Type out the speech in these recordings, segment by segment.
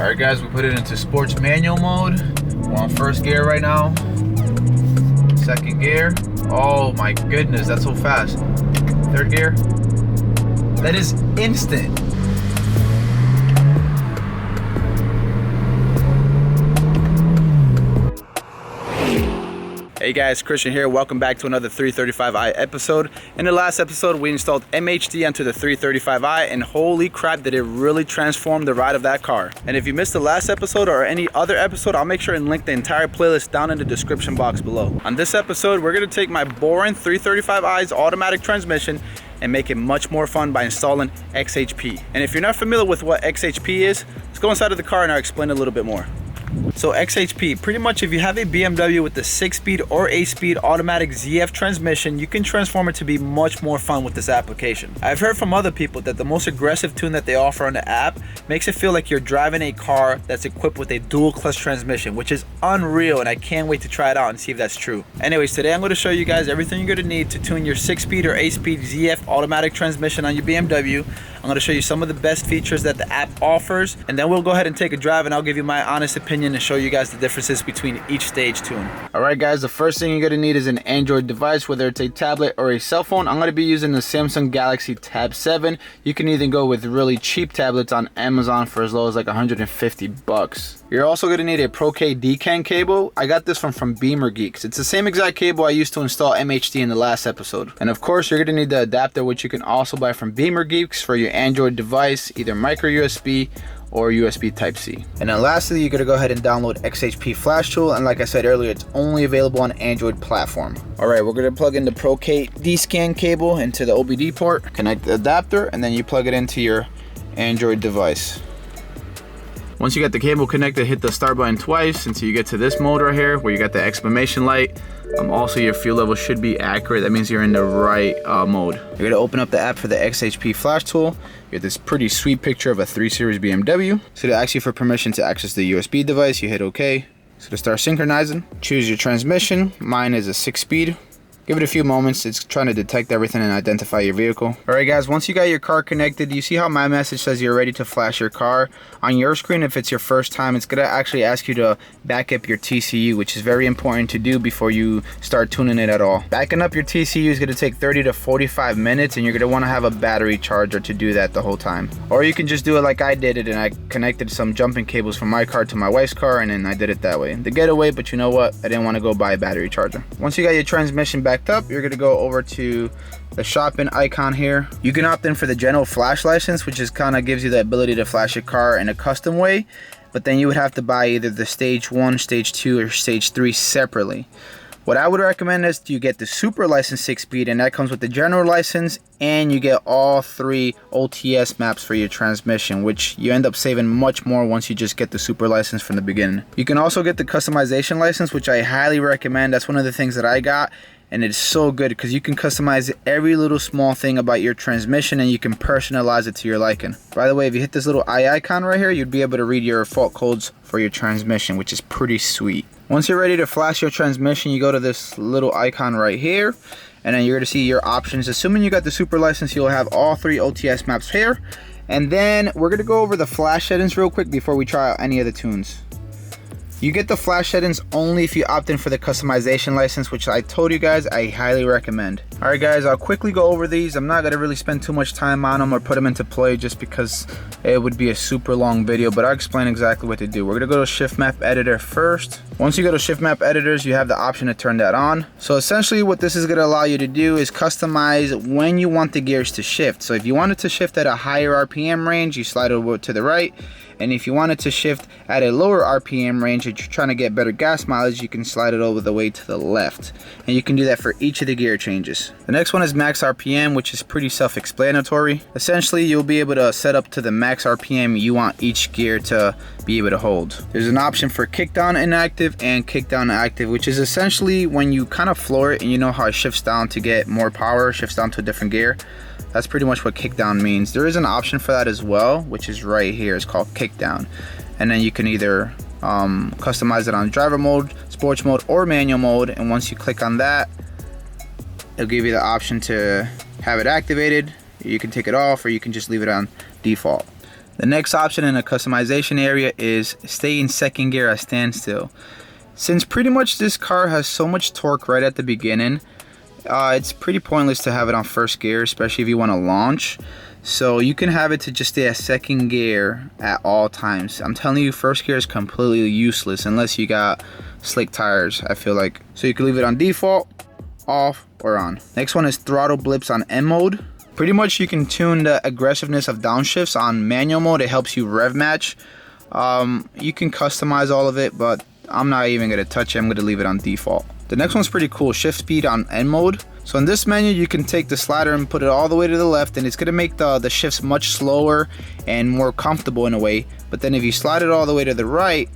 Alright guys, we put it into sports manual mode. We're on first gear right now. Second gear. Oh my goodness, that's so fast. Third gear. That is instant. Hey guys, Christian here. Welcome back to another 335i episode. In the last episode, we installed MHD onto the 335i, and holy crap, did it really transform the ride of that car. And if you missed the last episode or any other episode, I'll make sure and link the entire playlist down in the description box below. On this episode, we're gonna take my boring 335i's automatic transmission and make it much more fun by installing XHP. And if you're not familiar with what XHP is, let's go inside of the car and I'll explain a little bit more. So XHP, pretty much if you have a BMW with the 6-speed or 8-speed automatic ZF transmission, you can transform it to be much more fun with this application. I've heard from other people that the most aggressive tune that they offer on the app makes it feel like you're driving a car that's equipped with a dual clutch transmission, which is unreal, and I can't wait to try it out and see if that's true. Anyways, today I'm going to show you guys everything you're going to need to tune your 6-speed or 8-speed ZF automatic transmission on your BMW. I'm going to show you some of the best features that the app offers, and then we'll go ahead and take a drive and I'll give you my honest opinion and show you guys the differences between each stage tune. Alright guys, the first thing you're going to need is an Android device, whether it's a tablet or a cell phone. I'm going to be using the Samsung Galaxy Tab 7. You can even go with really cheap tablets on Amazon for as low as like 150 bucks. You're also going to need a Pro-K DCAN cable. I got this from Beamer Geeks. It's the same exact cable I used to install MHD in the last episode. And of course, you're going to need the adapter, which you can also buy from Beamer Geeks for your Android device, either micro USB or USB Type-C. And then lastly, you're gonna go ahead and download XHP Flash Tool, and like I said earlier, it's only available on Android platform. Alright, we're gonna plug in the Pro-K DScan cable into the OBD port, connect the adapter, and then you plug it into your Android device. Once you got the cable connected, hit the start button twice until you get to this mode right here where you got the exclamation light. Also, your fuel level should be accurate. That means you're in the right mode. You're gonna open up the app for the XHP Flash Tool. You get this pretty sweet picture of a 3 Series BMW. So to ask you for permission to access the USB device, you hit OK. So to start synchronizing, choose your transmission. Mine is a 6-speed. Give it a few moments. It's trying to detect everything and identify your vehicle. Alright guys, once you got your car connected, you see how my message says you're ready to flash your car? On your screen, if it's your first time, it's going to actually ask you to back up your TCU, which is very important to do before you start tuning it at all. Backing up your TCU is going to take 30 to 45 minutes, and you're going to want to have a battery charger to do that the whole time. Or you can just do it like I did it, and I connected some jumping cables from my car to my wife's car, and then I did it that way. The getaway, but you know what? I didn't want to go buy a battery charger. Once you got your transmission backed up, you're going to go over to the shopping icon here. You can opt in for the general flash license, which is kind of gives you the ability to flash your car in a custom way, but then you would have to buy either the stage 1, stage 2, or stage 3 separately. What I would recommend is you get the super license 6-speed, and that comes with the general license, and you get all 3 OTS maps for your transmission, which you end up saving much more once you just get the super license from the beginning. You can also get the customization license, which I highly recommend. That's one of the things that I got, and it's so good because you can customize every little small thing about your transmission, and you can personalize it to your liking. By the way, if you hit this little eye icon right here, you'd be able to read your fault codes for your transmission, which is pretty sweet. Once you're ready to flash your transmission, you go to this little icon right here, and then you're going to see your options. Assuming you got the super license, you'll have all 3 OTS maps here. And then we're going to go over the flash settings real quick before we try out any of the tunes. You get the flash settings only if you opt in for the customization license, which I told you guys I highly recommend. Alright guys, I'll quickly go over these. I'm not going to really spend too much time on them or put them into play just because it would be a super long video, but I'll explain exactly what to do. We're going to go to Shift Map Editor first. Once you go to Shift Map Editors, you have the option to turn that on. So essentially what this is going to allow you to do is customize when you want the gears to shift. So if you wanted to shift at a higher RPM range, you slide over to the right. And if you wanted to shift at a lower RPM range that you're trying to get better gas mileage, you can slide it over the way to the left. And you can do that for each of the gear changes. The next one is max RPM, which is pretty self-explanatory. Essentially, you'll be able to set up to the max RPM you want each gear to be able to hold. There's an option for kickdown inactive and kickdown active, which is essentially when you kind of floor it and you know how it shifts down to get more power, shifts down to a different gear. That's pretty much what kickdown means. There is an option for that as well, which is right here. It's called kickdown. And then you can either customize it on driver mode, sports mode, or manual mode. And once you click on that, it'll give you the option to have it activated. You can take it off, or you can just leave it on default. The next option in the customization area is stay in second gear at standstill. Since pretty much this car has so much torque right at the beginning, it's pretty pointless to have it on first gear, especially if you want to launch. So you can have it to just stay at second gear at all times. I'm telling you, first gear is completely useless unless you got slick tires, I feel like. So you can leave it on default, off, or on. Next one is throttle blips on M mode. Pretty much you can tune the aggressiveness of downshifts on manual mode. It helps you rev match. You can customize all of it, but I'm not even going to touch it. I'm going to leave it on default. The next one's pretty cool, shift speed on N mode. So in this menu, you can take the slider and put it all the way to the left, and it's going to make the shifts much slower and more comfortable in a way. But then if you slide it all the way to the right,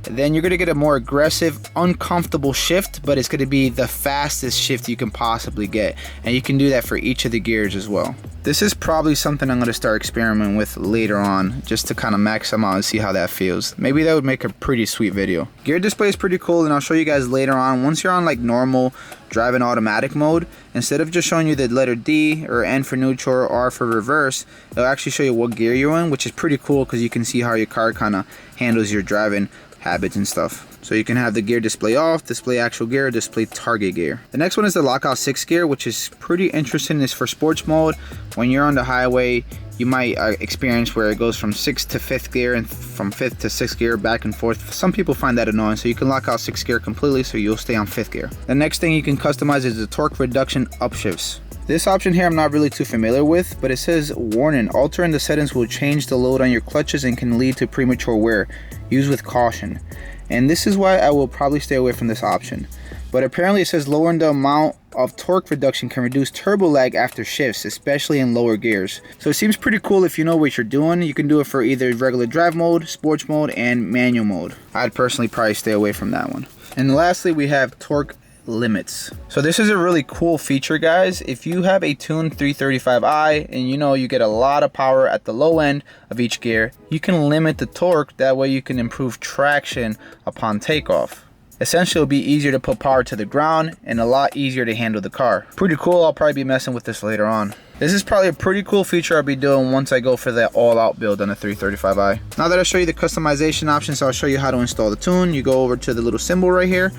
then you're going to get a more aggressive, uncomfortable shift, but it's going to be the fastest shift you can possibly get. And you can do that for each of the gears as well. This is probably something I'm going to start experimenting with later on, just to kind of max them out and see how that feels. Maybe that would make a pretty sweet video. Gear display is pretty cool, and I'll show you guys later on. Once you're on like normal driving automatic mode, instead of just showing you the letter D or N for neutral or R for reverse, it'll actually show you what gear you're in, which is pretty cool because you can see how your car kind of handles your driving habits and stuff. So you can have the gear display off, display actual gear, display target gear. The next one is the lockout 6 gear, which is pretty interesting. It's for sports mode. When you're on the highway, you might experience where it goes from 6th to 5th gear and from 5th to 6th gear back and forth. Some people find that annoying, so you can lock out 6th gear completely so you'll stay on 5th gear. The next thing you can customize is the torque reduction upshifts. This option here I'm not really too familiar with, but it says, warning, altering the settings will change the load on your clutches and can lead to premature wear. Use with caution. And this is why I will probably stay away from this option. But apparently it says lowering the amount of torque reduction can reduce turbo lag after shifts, especially in lower gears. So it seems pretty cool if you know what you're doing. You can do it for either regular drive mode, sports mode, and manual mode. I'd personally probably stay away from that one. And lastly, we have torque limits. So this is a really cool feature, guys. If you have a tuned 335i and you know you get a lot of power at the low end of each gear, you can limit the torque. That way you can improve traction upon takeoff. Essentially, it'll be easier to put power to the ground and a lot easier to handle the car. Pretty cool. I'll probably be messing with this later on. This is probably a pretty cool feature I'll be doing once I go for that all-out build on the 335i. Now that I show you the customization options, I'll show you how to install the tune. You go over to the little symbol right here,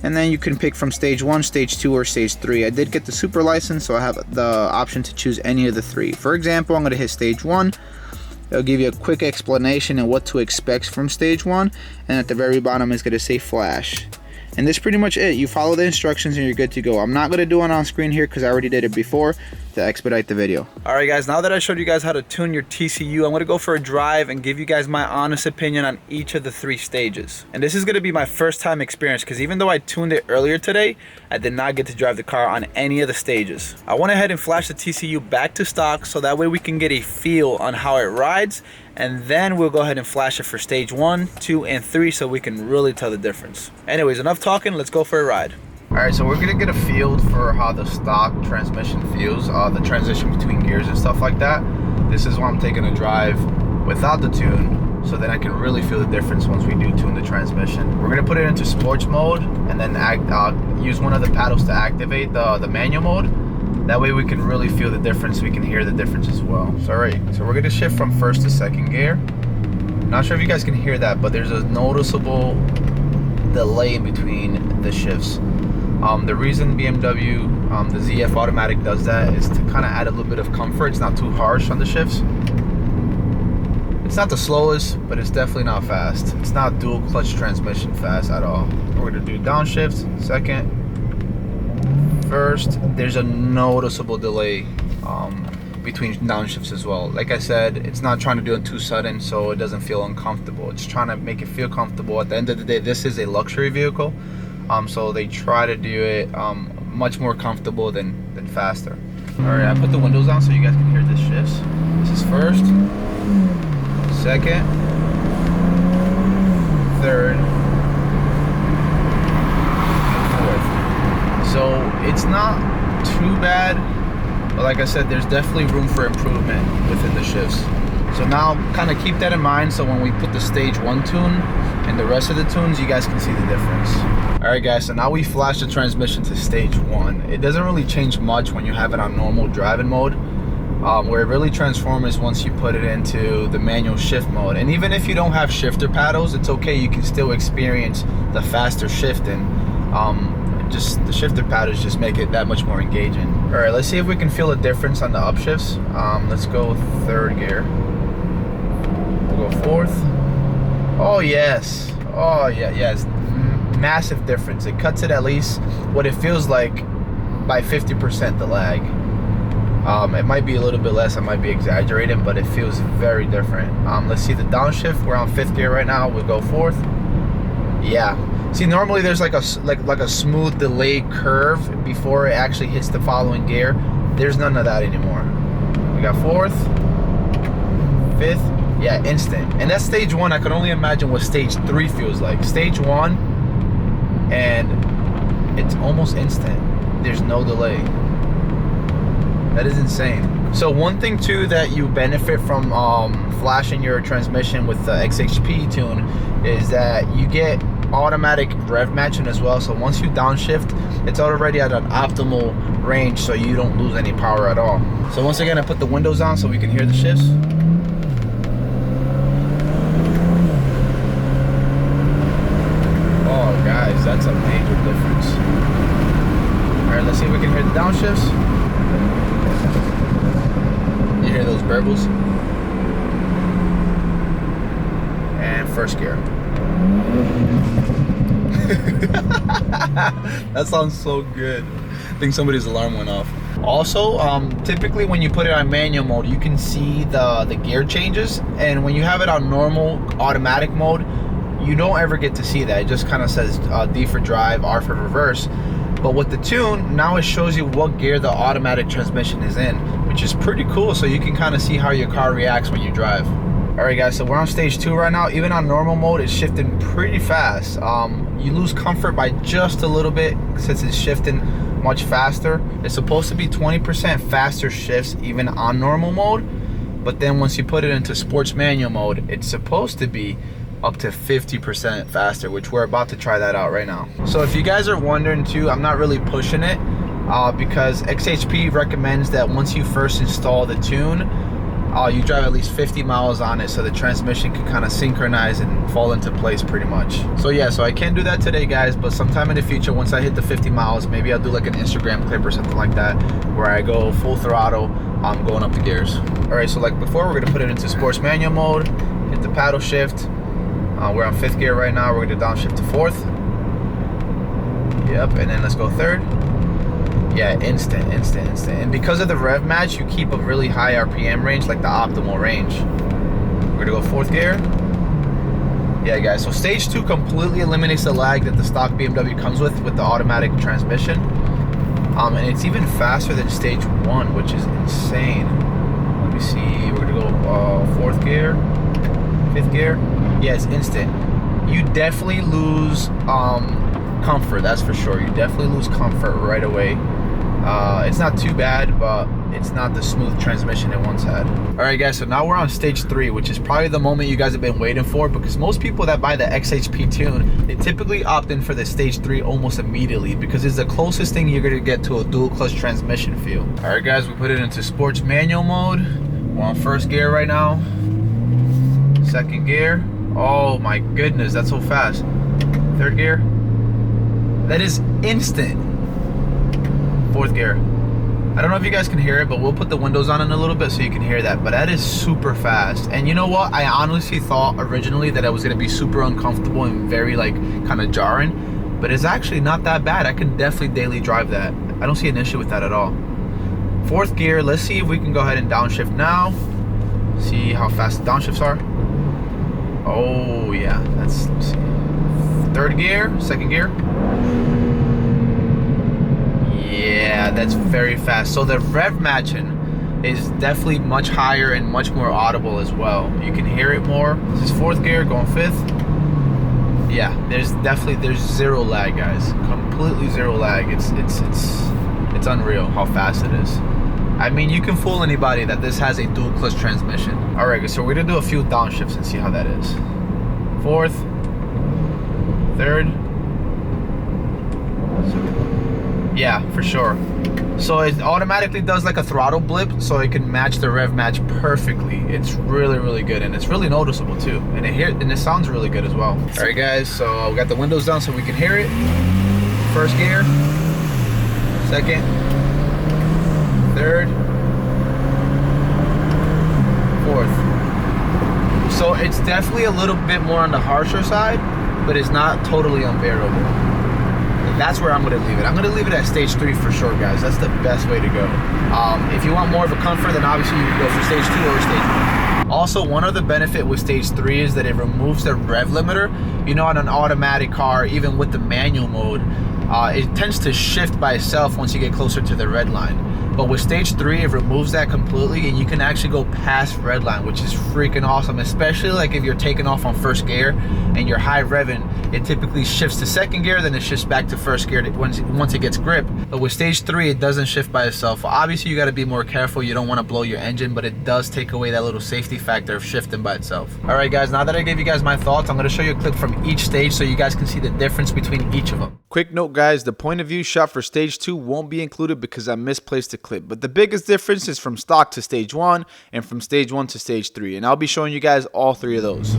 and then you can pick from stage 1, stage 2, or stage 3. I did get the super license, so I have the option to choose any of the 3. For example, I'm going to hit stage 1. It'll give you a quick explanation and what to expect from stage 1, and at the very bottom is going to say flash. And that's pretty much it. You follow the instructions and you're good to go. I'm not going to do it on screen here because I already did it before to expedite the video. Alright guys, now that I showed you guys how to tune your TCU, I'm going to go for a drive and give you guys my honest opinion on each of the 3 stages. And this is going to be my first time experience because even though I tuned it earlier today, I did not get to drive the car on any of the stages. I went ahead and flashed the TCU back to stock so that way we can get a feel on how it rides, and then we'll go ahead and flash it for stage 1, 2, and 3 so we can really tell the difference. Anyways, enough talking, let's go for a ride. Alright, so we're gonna get a feel for how the stock transmission feels, the transition between gears and stuff like that. This is why I'm taking a drive without the tune, so then I can really feel the difference once we do tune the transmission. We're gonna put it into sports mode and then use one of the paddles to activate the manual mode. That way we can really feel the difference, we can hear the difference as well. So alright, so we're gonna shift from first to second gear. Not sure if you guys can hear that, but there's a noticeable delay in between the shifts. The reason BMW, the ZF automatic does that is to kind of add a little bit of comfort. It's not too harsh on the shifts. It's not the slowest, but it's definitely not fast. It's not dual clutch transmission fast at all. We're gonna do downshift, second, first. There's a noticeable delay between downshifts as well. Like I said, it's not trying to do it too sudden so it doesn't feel uncomfortable. It's trying to make it feel comfortable. At the end of the day, this is a luxury vehicle. So they try to do it much more comfortable than faster. Alright, I put the windows down so you guys can hear the shifts. This is first, second, third, and fourth. So it's not too bad, but like I said, there's definitely room for improvement within the shifts. So now kind of keep that in mind, so when we put the stage 1 tune and the rest of the tunes, you guys can see the difference. Alright guys, so now we flash the transmission to stage 1. It doesn't really change much when you have it on normal driving mode, Where it really transforms is once you put it into the manual shift mode. And even if you don't have shifter paddles, it's okay, you can still experience the faster shifting. Just the shifter paddles just make it that much more engaging. All right, let's see if we can feel a difference on the upshifts. Let's go third gear. We'll go fourth. Oh yes, oh yeah, yes, massive difference. It cuts it at least what it feels like by 50% the lag. It might be a little bit less, I might be exaggerating, but it feels very different. Let's see the downshift. We're on fifth gear right now. We'll go fourth. Yeah. See, normally there's like a smooth delay curve before it actually hits the following gear. There's none of that anymore. We got fourth, fifth, yeah, instant. And that's stage one. I can only imagine what stage 3 feels like. Stage 1, and it's almost instant. There's no delay. That is insane. So one thing too that you benefit from flashing your transmission with the XHP tune is that you get automatic rev matching as well. So once you downshift, it's already at an optimal range, so you don't lose any power at all. So once again, I put the windows on so we can hear the shifts. Oh guys, that's a major difference. All right, let's see if we can hear the downshifts. You hear those burbles? And first gear. That sounds so good. I think somebody's alarm went off. Also, typically when you put it on manual mode, you can see the gear changes, and when you have it on normal automatic mode, you don't ever get to see that. It just kind of says D for drive, R for reverse. But with the tune, now it shows you what gear the automatic transmission is in, which is pretty cool, so you can kind of see how your car reacts when you drive. All right guys, so we're on stage 2 right now. Even on normal mode, it's shifting pretty fast. You lose comfort by just a little bit since it's shifting much faster. It's supposed to be 20% faster shifts even on normal mode, but then once you put it into sports manual mode, it's supposed to be up to 50% faster, which we're about to try that out right now. So if you guys are wondering too, I'm not really pushing it because XHP recommends that once you first install the tune, you drive at least 50 miles on it so the transmission can kind of synchronize and fall into place pretty much. So yeah, so I can't do that today guys, but sometime in the future, once I hit the 50 miles, maybe I'll do like an Instagram clip or something like that where I go full throttle going up the gears. All right, so like before, we're gonna put it into sports manual mode, hit the paddle shift. We're on 5th gear right now. We're gonna downshift to 4th. Yep, and then let's go 3rd. Yeah, instant. And because of the rev match, you keep a really high RPM range, like the optimal range. We're gonna go 4th gear. Yeah guys, so stage 2 completely eliminates the lag that the stock BMW comes with the automatic transmission. And it's even faster than stage 1, which is insane. Let me see, we're gonna go 4th gear, 5th gear. Yeah, it's instant. You definitely lose comfort, that's for sure. You definitely lose comfort right away. It's not too bad, but it's not the smooth transmission it once had. All right guys, so now we're on stage 3, which is probably the moment you guys have been waiting for, because most people that buy the XHP tune, they typically opt in for the stage 3 almost immediately because it's the closest thing you're gonna get to a dual clutch transmission feel. All right guys, we put it into sports manual mode. We're on 1st gear right now. 2nd gear. Oh my goodness, that's so fast. 3rd gear. That is instant. 4th gear. I don't know if you guys can hear it, but we'll put the windows on in a little bit so you can hear that. But that is super fast. And you know what? I honestly thought originally that I was gonna be super uncomfortable and very like kind of jarring, but it's actually not that bad. I can definitely daily drive that. I don't see an issue with that at all. 4th gear. Let's see if we can go ahead and downshift now. See how fast the downshifts are. Oh yeah, let's see. 3rd gear, 2nd gear. Yeah, that's very fast. So the rev matching is definitely much higher and much more audible as well. You can hear it more. This is 4th gear, going 5th. Yeah, there's zero lag, guys. Completely zero lag. It's unreal how fast it is. I mean, you can fool anybody that this has a dual clutch transmission. All right, so we're gonna do a few downshifts and see how that is. 4th, 3rd. Yeah, for sure. So it automatically does like a throttle blip, so it can match the rev match perfectly. It's really, really good, and it's really noticeable too. And it sounds really good as well. All right, guys. So we got the windows down so we can hear it. First gear, second, third, fourth. So it's definitely a little bit more on the harsher side, but it's not totally unbearable. That's where I'm going to leave it. I'm going to leave it at stage 3 for sure, guys. That's the best way to go. If you want more of a comfort, then obviously you can go for stage 2 or stage 1. Also, one other benefit with stage 3 is that it removes the rev limiter. You know, on an automatic car, even with the manual mode, it tends to shift by itself once you get closer to the red line. But with stage 3, it removes that completely, and you can actually go past red line, which is freaking awesome, especially like if you're taking off on first gear and you're high revving. It typically shifts to second gear, then it shifts back to first gear once it gets grip. But with stage 3, it doesn't shift by itself. Obviously, you got to be more careful. You don't want to blow your engine, but it does take away that little safety factor of shifting by itself. All right, guys, now that I gave you guys my thoughts, I'm going to show you a clip from each stage so you guys can see the difference between each of them. Quick note, guys, the point of view shot for stage 2 won't be included because I misplaced the clip. But the biggest difference is from stock to stage 1 and from stage 1 to stage 3. And I'll be showing you guys all 3 of those.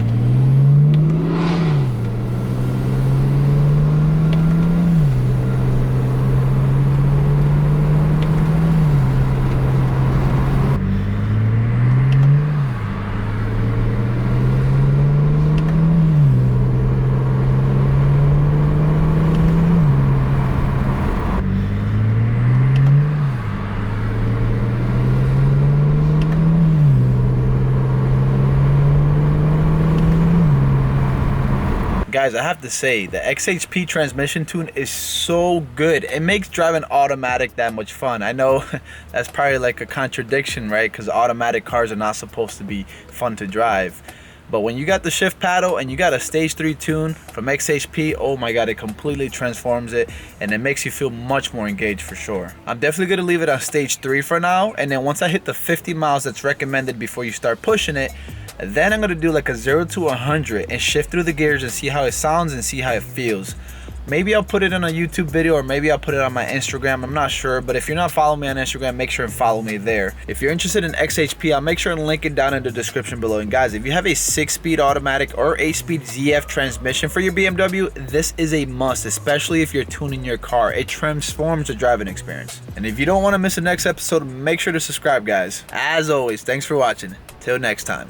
Guys, I have to say, the XHP transmission tune is so good. It makes driving automatic that much fun. I know that's probably like a contradiction, right? Because automatic cars are not supposed to be fun to drive. But when you got the shift paddle and you got a stage 3 tune from XHP, oh my god, it completely transforms it and it makes you feel much more engaged for sure. I'm definitely going to leave it on stage 3 for now, and then once I hit the 50 miles that's recommended before you start pushing it, then I'm going to do like a 0 to 100 and shift through the gears and see how it sounds and see how it feels. Maybe I'll put it in a YouTube video, or maybe I'll put it on my Instagram. I'm not sure, but if you're not following me on Instagram, make sure and follow me there. If you're interested in XHP, I'll make sure and link it down in the description below. And guys, if you have a 6-speed automatic or 8-speed ZF transmission for your BMW, this is a must, especially if you're tuning your car. It transforms the driving experience. And if you don't want to miss the next episode, make sure to subscribe, guys. As always, thanks for watching. Till next time.